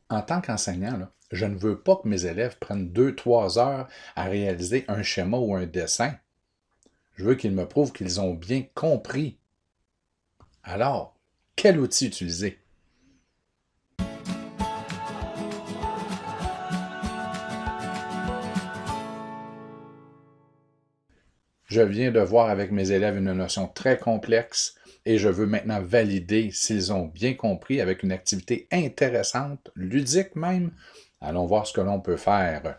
En tant qu'enseignant, là, je ne veux pas que mes élèves prennent 2, 3 heures à réaliser un schéma ou un dessin. Je veux qu'ils me prouvent qu'ils ont bien compris. Alors, quel outil utiliser? Je viens de voir avec mes élèves une notion très complexe et je veux maintenant valider s'ils ont bien compris avec une activité intéressante, ludique même. Allons voir ce que l'on peut faire.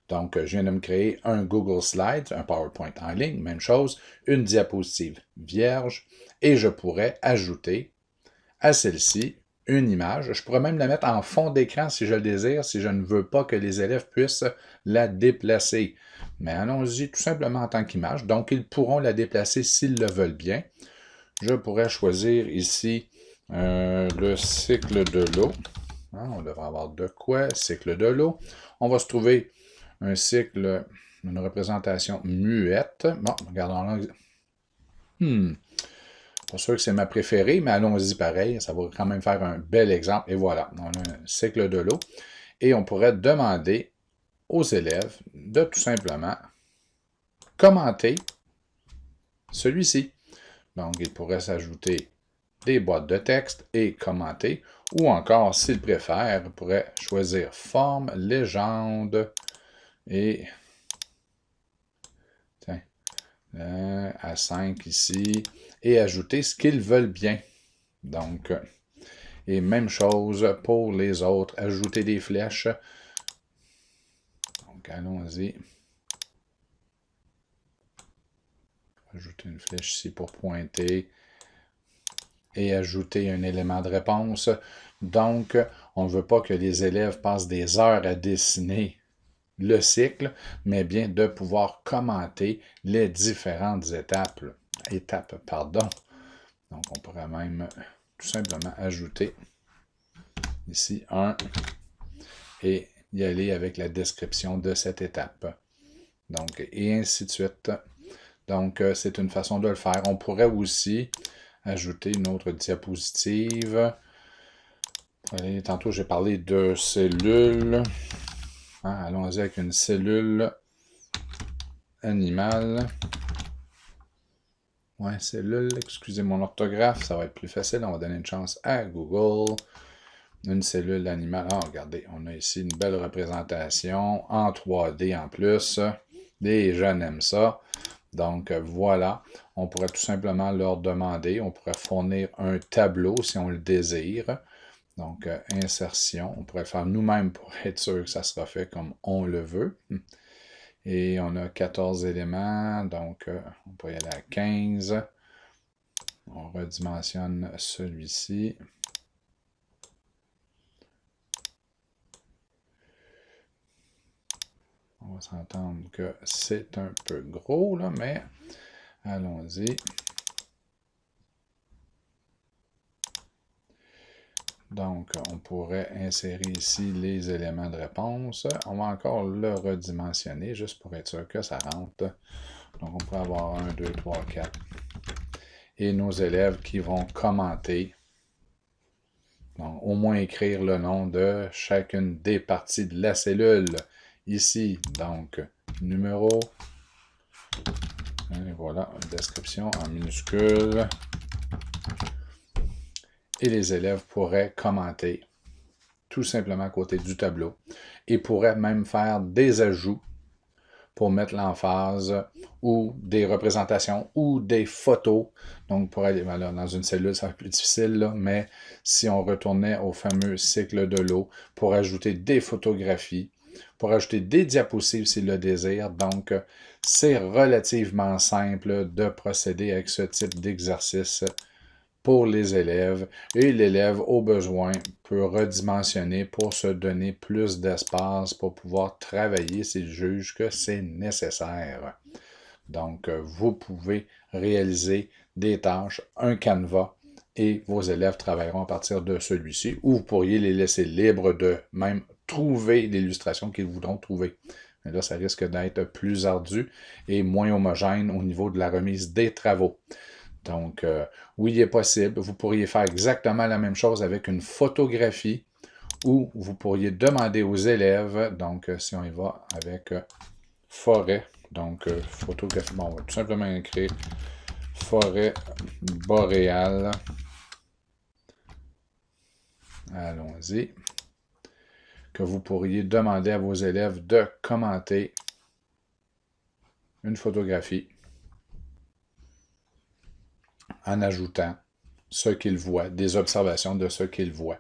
Donc, je viens de me créer un Google Slides, un PowerPoint en ligne, même chose, une diapositive vierge, et je pourrais ajouter à celle-ci une image. Je pourrais même la mettre en fond d'écran si je le désire, si je ne veux pas que les élèves puissent la déplacer. Mais allons-y tout simplement en tant qu'image. Donc, ils pourront la déplacer s'ils le veulent bien. Je pourrais choisir ici le cycle de l'eau. On devrait avoir de quoi, cycle de l'eau. On va se trouver un cycle, une représentation muette. Bon, regardons là. Pas sûr que c'est ma préférée, mais allons-y pareil. Ça va quand même faire un bel exemple. Et voilà, on a un cycle de l'eau. Et on pourrait demander aux élèves de tout simplement commenter celui-ci. Donc, il pourrait s'ajouter des boîtes de texte et commenter. Ou encore, s'ils préfèrent, ils pourraient choisir forme, légende et tiens, à 5 ici, et ajouter ce qu'ils veulent bien. Donc, et même chose pour les autres, ajouter des flèches. Donc, allons-y. Ajouter une flèche ici pour pointer et ajouter un élément de réponse. Donc, on ne veut pas que les élèves passent des heures à dessiner le cycle, mais bien de pouvoir commenter les différentes étapes. Donc, on pourrait même tout simplement ajouter ici un et y aller avec la description de cette étape. Donc, et ainsi de suite. Donc, c'est une façon de le faire. On pourrait aussi ajouter une autre diapositive. Allez, tantôt, j'ai parlé de cellules. Allons-y avec une cellule animale. Ouais, cellule, excusez mon orthographe, ça va être plus facile. On va donner une chance à Google. Une cellule animale. Regardez, on a ici une belle représentation en 3D en plus. Les jeunes aiment ça. Donc voilà, on pourrait tout simplement leur demander, on pourrait fournir un tableau si on le désire. Donc insertion, on pourrait le faire nous-mêmes pour être sûr que ça sera fait comme on le veut. Et on a 14 éléments, donc on pourrait y aller à 15. On redimensionne celui-ci. On va s'entendre que c'est un peu gros, là, mais allons-y. Donc, on pourrait insérer ici les éléments de réponse. On va encore le redimensionner, juste pour être sûr que ça rentre. Donc, on pourrait avoir 1, 2, 3, 4. Et nos élèves qui vont commenter. Donc, au moins écrire le nom de chacune des parties de la cellule. Ici, donc, numéro. Et voilà, une description en minuscule. Et les élèves pourraient commenter tout simplement à côté du tableau et pourraient même faire des ajouts pour mettre l'emphase ou des représentations ou des photos. Donc, pour aller dans une cellule, ça va être plus difficile, là, mais si on retournait au fameux cycle de l'eau, pour ajouter des photographies, pour ajouter des diapositives s'il le désire. Donc, c'est relativement simple de procéder avec ce type d'exercice pour les élèves et l'élève, au besoin, peut redimensionner pour se donner plus d'espace pour pouvoir travailler s'il juge que c'est nécessaire. Donc, vous pouvez réaliser des tâches, un canevas, et vos élèves travailleront à partir de celui-ci, ou vous pourriez les laisser libres de même trouver l'illustration qu'ils voudront trouver. Mais là, ça risque d'être plus ardu et moins homogène au niveau de la remise des travaux. Donc, oui, il est possible. Vous pourriez faire exactement la même chose avec une photographie Ou vous pourriez demander aux élèves, donc si on y va avec forêt, donc photographie, bon, on va tout simplement écrire forêt boréale. Allons-y. Que vous pourriez demander à vos élèves de commenter une photographie en ajoutant ce qu'ils voient, des observations de ce qu'ils voient.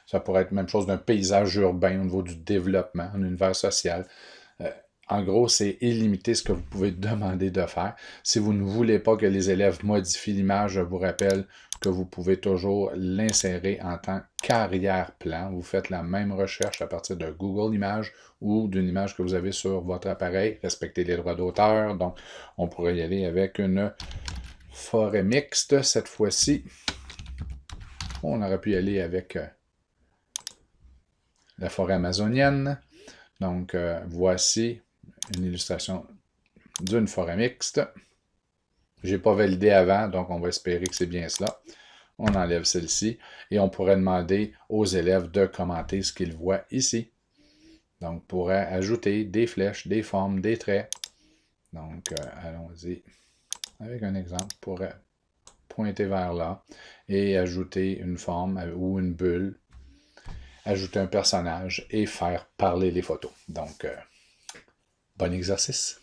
Ça pourrait être même chose d'un paysage urbain au niveau du développement, un univers social. En gros, c'est illimité ce que vous pouvez demander de faire. Si vous ne voulez pas que les élèves modifient l'image, je vous rappelle que vous pouvez toujours l'insérer en tant qu'arrière-plan. Vous faites la même recherche à partir de Google Images ou d'une image que vous avez sur votre appareil. Respectez les droits d'auteur. Donc, on pourrait y aller avec une forêt mixte cette fois-ci. On aurait pu y aller avec la forêt amazonienne. Donc, voici une illustration d'une forêt mixte. Je n'ai pas validé avant, donc on va espérer que c'est bien cela. On enlève celle-ci et on pourrait demander aux élèves de commenter ce qu'ils voient ici. Donc, on pourrait ajouter des flèches, des formes, des traits. Donc, allons-y avec un exemple. On pourrait pointer vers là et ajouter une forme ou une bulle, ajouter un personnage et faire parler les photos. Donc, bon exercice.